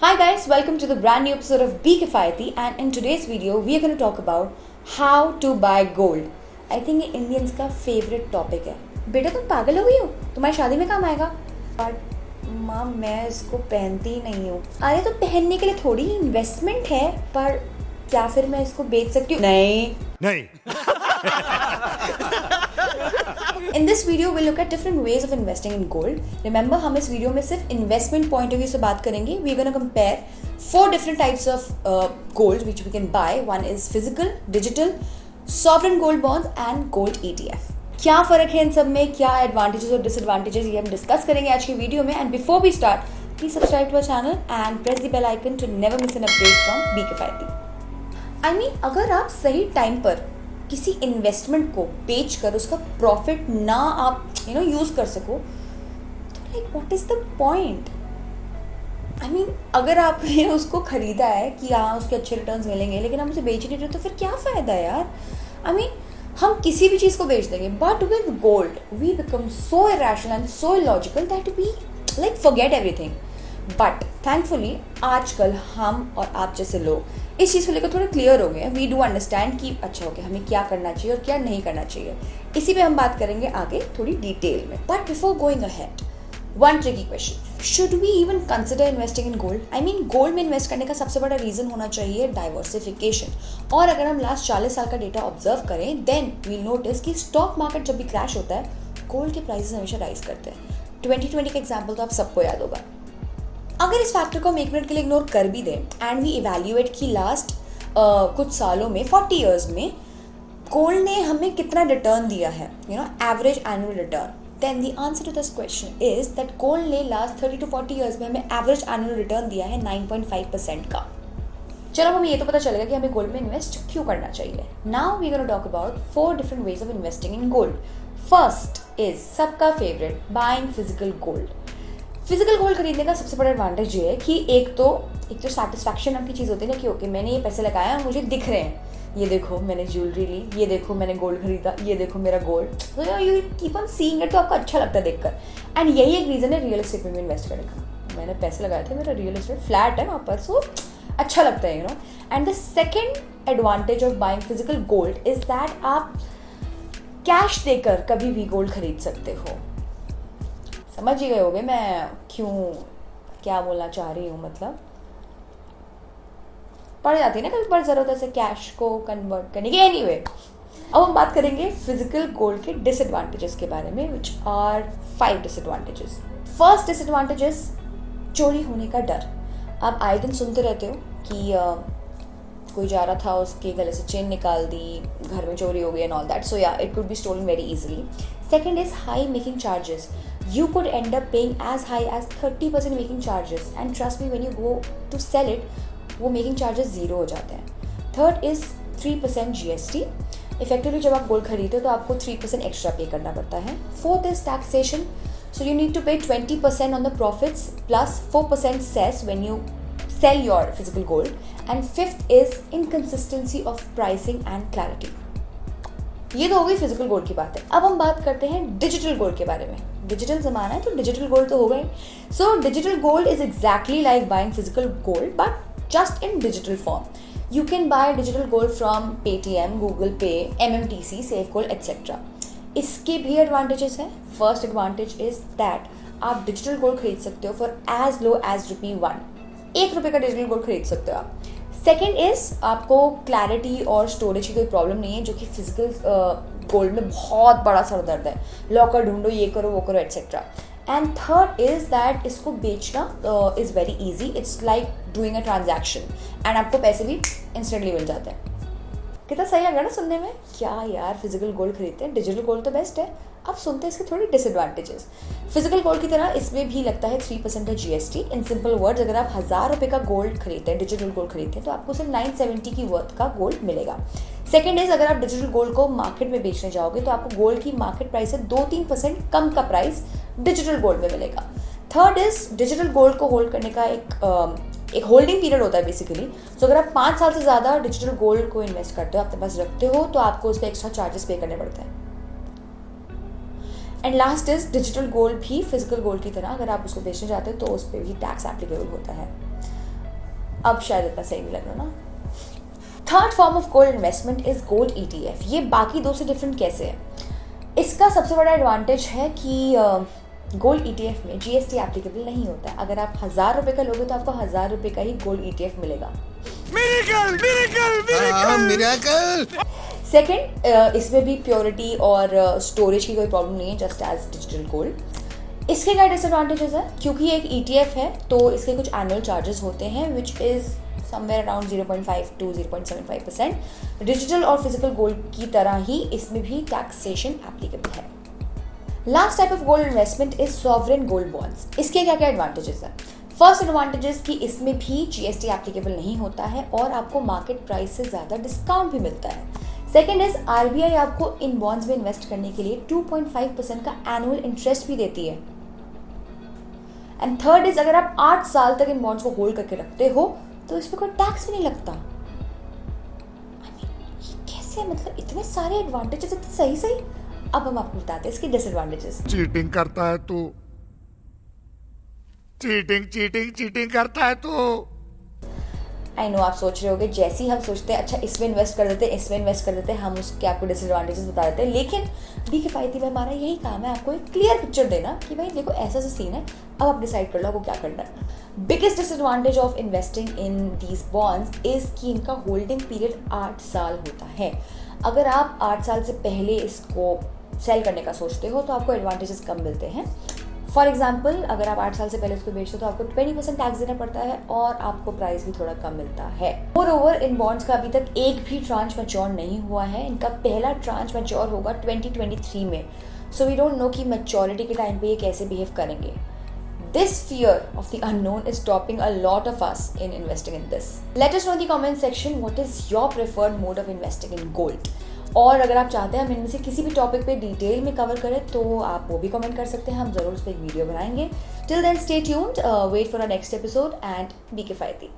Hi guys, welcome to the brand new episode of bekifaayati, and in today's video we are going to talk about how to buy gold. I think ये Indians का favorite topic है. बेटा तुम पागल हो गई हो? तुम्हारी शादी में काम आएगा? But माँ मैं इसको पहनती ही नहीं हूँ. अरे तो पहनने के लिए थोड़ी इन्वेस्टमेंट है, पर क्या फिर मैं इसको बेच सकती हूँ? नहीं. In this video we'll look at different ways of investing in gold. Remember हम इस वीडियो में सिर्फ investment point of view से बात करेंगे. We're going to compare 4 different types of gold which we can buy. One is physical, digital, sovereign gold bonds and gold ETF. क्या फ़र्क है इन सब में, क्या advantages और disadvantages ये हम डिस्कस करेंगे आज की वीडियो में. And before we start, please subscribe to our channel and press the bell icon to never miss an update from bekifaayati. I mean अगर आप सही टाइम पर किसी इन्वेस्टमेंट को बेच कर उसका प्रॉफिट ना आप यूज कर सको तो like what is the point. I mean अगर आपने उसको खरीदा है कि हाँ उसके अच्छे रिटर्न्स मिलेंगे लेकिन हम उसे बेच नहीं रहे तो फिर क्या फ़ायदा है यार. आई मीन हम किसी भी चीज़ को बेच देंगे but with gold we become so irrational and so illogical that we like forget everything. But thankfully आजकल हम और आप जैसे लोग इस चीज़ को लेकर थोड़ा क्लियर हो गए हैं. वी डू अंडरस्टैंड कि अच्छा हो गया हमें क्या करना चाहिए और क्या नहीं करना चाहिए. इसी पे हम बात करेंगे आगे थोड़ी डिटेल में. But before going ahead, one tricky question, should we even consider investing in gold? I mean gold में इन्वेस्ट करने का सबसे बड़ा रीज़न होना चाहिए डाइवर्सिफिकेशन. और अगर हम लास्ट 40 साल का डेटा ऑब्जर्व करें देन वी नोटिस कि स्टॉक मार्केट जब भी क्रैश होता है गोल्ड के प्राइसेस हमेशा राइज करते हैं. 2020 का एग्जाम्पल तो आप सबको याद होगा. अगर इस फैक्टर को हम 1 मिनट के लिए इग्नोर कर भी दें एंड वी इवेल्यूएट कि लास्ट कुछ सालों में 40 इयर्स में गोल्ड ने हमें कितना रिटर्न दिया है, average annual return, then the answer to this question is that gold ने लास्ट 30 to 40 इयर्स में हमें एवरेज एनुअल रिटर्न दिया है 9.5% का. चलो हमें ये तो पता चलेगा कि हमें गोल्ड में इन्वेस्ट क्यों करना चाहिए. Now we gonna talk about 4 different ways of investing in gold. First is सबका favourite, buying physical gold. Physical gold खरीदने का सबसे बड़ा एडवांटेज ये है कि एक तो सेटिस्फैक्शन नाम की चीज़ होती है ना कि ओके मैंने ये पैसे लगाया और मुझे दिख रहे हैं, ये देखो मैंने ज्वेलरी ली, ये देखो मैंने गोल्ड खरीदा, ये देखो मेरा गोल्ड. तो you keep on seeing it, तो आपको अच्छा लगता है देखकर. एंड यही एक रीज़न है रियल एस्टेट में इन्वेस्ट करने का. मैंने पैसे लगाए थे, मेरा रियल एस्टेट फ्लैट है वहाँ पर, सो अच्छा लगता है. And the second advantage of buying physical gold is that आप कैश देकर कभी भी गोल्ड खरीद सकते हो. समझ ही गए होगे मैं क्या बोलना चाह रही हूँ. मतलब पड़ जाती है ना कभी पर जरूरत है कैश को कन्वर्ट करने की. एनीवे, अब हम बात करेंगे फिजिकल गोल्ड के डिसएडवांटेजेस के बारे में, which are 5 disadvantages. First disadvantage is चोरी होने का डर. आप आए दिन सुनते रहते हो कि कोई जा रहा था, उसके गले से चेन निकाल दी, घर में चोरी हो गई एंड ऑल दैट. सो या it could be stolen very easily. Second is high making charges. You could end up paying as high as 30% making charges, and trust me when you go to sell it, वो making charges zero हो जाते हैं. Third is 3% GST. Effectively जब आप gold खरीदते हो तो आपको 3% extra पे करना पड़ता है. Fourth is taxation. So you need to pay 20% on the profits plus 4% cess when you sell your physical gold. And fifth is inconsistency of pricing and clarity. ये तो हो गई फिजिकल गोल्ड की बात है. अब हम बात करते हैं डिजिटल गोल्ड के बारे में. डिजिटल ज़माना है तो डिजिटल गोल्ड तो हो गए. So digital gold is exactly like buying physical gold but just in digital form. You can by digital gold from Paytm, Google पे, MMTC, सेफ गोल्ड एक्सेट्रा. इसके भी एडवांटेजेस हैं. फर्स्ट एडवांटेज इज दैट आप digital gold खरीद सकते हो for as low as ₹1. ₹1 का digital gold खरीद सकते हो आप. सेकेंड इज आपको क्लैरिटी और स्टोरेज की कोई प्रॉब्लम नहीं है, जो कि फिजिकल गोल्ड में बहुत बड़ा सर दर्द है. लॉकर ढूंढो, ये करो वो करो etcetera. And third is that इसको बेचना is very easy. It's like doing a transaction and आपको पैसे भी इंस्टेंटली मिल जाते हैं. कितना सही लग रहा है ना सुनने में. क्या यार फिजिकल गोल्ड खरीदते हैं, डिजिटल गोल्ड तो बेस्ट है. अब सुनते हैं इसके थोड़े डिसएडवांटेजेस. फिजिकल गोल्ड की तरह इसमें भी लगता है 3% का GST. इन सिंपल वर्ड्स, अगर आप ₹1000 का गोल्ड खरीदते हैं, डिजिटल गोल्ड खरीदते हैं, तो आपको सिर्फ 970 की वर्थ का गोल्ड मिलेगा. सेकेंड इज अगर आप डिजिटल गोल्ड को मार्केट में बेचने जाओगे तो आपको गोल्ड की मार्केट प्राइस से 2-3% कम का प्राइस डिजिटल गोल्ड में मिलेगा. थर्ड इज डिजिटल गोल्ड को होल्ड करने का एक होल्डिंग पीरियड होता है बेसिकली. सो अगर आप 5 साल से ज़्यादा डिजिटल गोल्ड को इन्वेस्ट करते हो, आपके पास रखते हो, तो आपको उस पर एक्स्ट्रा चार्जेस पे करने पड़ते हैं. And last is digital gold भी फिजिकल गोल्ड की तरह अगर आप उसको बेचने जाते हो तो उस पर भी टैक्स एप्लीकेबल होता है. अब शायद इतना सही नहीं लग रहा ना। Third form of gold investment is gold ETF। ये बाकी दो से डिफरेंट कैसे है? इसका सबसे बड़ा एडवांटेज है कि गोल्ड ETF में GST एप्लीकेबल नहीं होता है। अगर आप 1000 रुपये का लोगे तो आपको 1000 रुपये का ही गोल्ड ETF मिलेगा। मिरेकल। सेकेंड, इसमें भी प्योरिटी और स्टोरेज की कोई प्रॉब्लम नहीं है, जस्ट एज डिजिटल गोल्ड। इसके क्या डिसएडवांटेजेस है? क्योंकि ये एक ETF है तो इसके कुछ एनुअल चार्जेस होते हैं which is somewhere around 0.5 to 0.75%। Digital और फिजिकल गोल्ड की तरह ही इसमें भी टैक्सेशन एप्लीकेबल है। Last type of gold investment is sovereign gold bonds. इसके क्या क्या एडवांटेजेस है? फर्स्ट एडवांटेजेस कि इसमें भी GST एप्लीकेबल नहीं होता है और आपको मार्केट प्राइस से ज़्यादा डिस्काउंट भी मिलता है। सेकेंड इज RBI आपको इन बॉन्ड्स में इन्वेस्ट करने के लिए 2.5% का एनुअल इंटरेस्ट भी देती है। एंड थर्ड इज अगर आप 8 साल तक इन बॉन्ड्स को होल्ड करके रखते हो तो इस पर कोई टैक्स भी नहीं लगता। ये कैसे, मतलब इतने सारे एडवांटेजेस, इतने सही सही। अब हम आपको बताते हैं इसके डिसएडवांटेजेस। चीटिंग करता है तो चीटिंग करता है तो आई नो आप सोच रहे होगे जैसे ही हम सोचते हैं अच्छा इसमें इन्वेस्ट कर देते हैं, इसमें इन्वेस्ट कर देते हैं, हम उसके आपको डिसएडवांटेजेस बता देते हैं। लेकिन बेकिफायती में हमारा यही काम है आपको एक क्लियर पिक्चर देना कि भाई देखो ऐसा सीन है, अब आप डिसाइड कर लो आपको क्या करना है। Biggest disadvantage of investing in these bonds is कि इनका होल्डिंग पीरियड 8 साल होता है। अगर आप 8 साल से पहले इसको सेल करने का सोचते हो तो आपको एडवांटेजेस कम मिलते हैं। फॉर एग्जाम्पल अगर आप 8 साल से पहले उसको बेचते हो तो आपको 20% टैक्स देना पड़ता है और आपको प्राइस भी थोड़ा कम मिलता है। मोर ओवर इन बॉन्ड्स का अभी तक एक भी ट्रांच मैच्योर नहीं हुआ है। इनका पहला ट्रांच मैच्योर होगा 2023 में। सो वी डोंट नो कि मैच्योरिटी के टाइम पे ये कैसे बिहेव करेंगे। This fear of the unknown is stopping a lot of us in investing in this. Let us know in the comment section what is your preferred mode of investing in gold. और अगर आप चाहते हैं हम इनमें से किसी भी टॉपिक पे डिटेल में कवर करें तो आप वो भी कमेंट कर सकते हैं, हम जरूर उस पर एक वीडियो बनाएंगे। Till then stay tuned, wait for our next episode and be किफायती।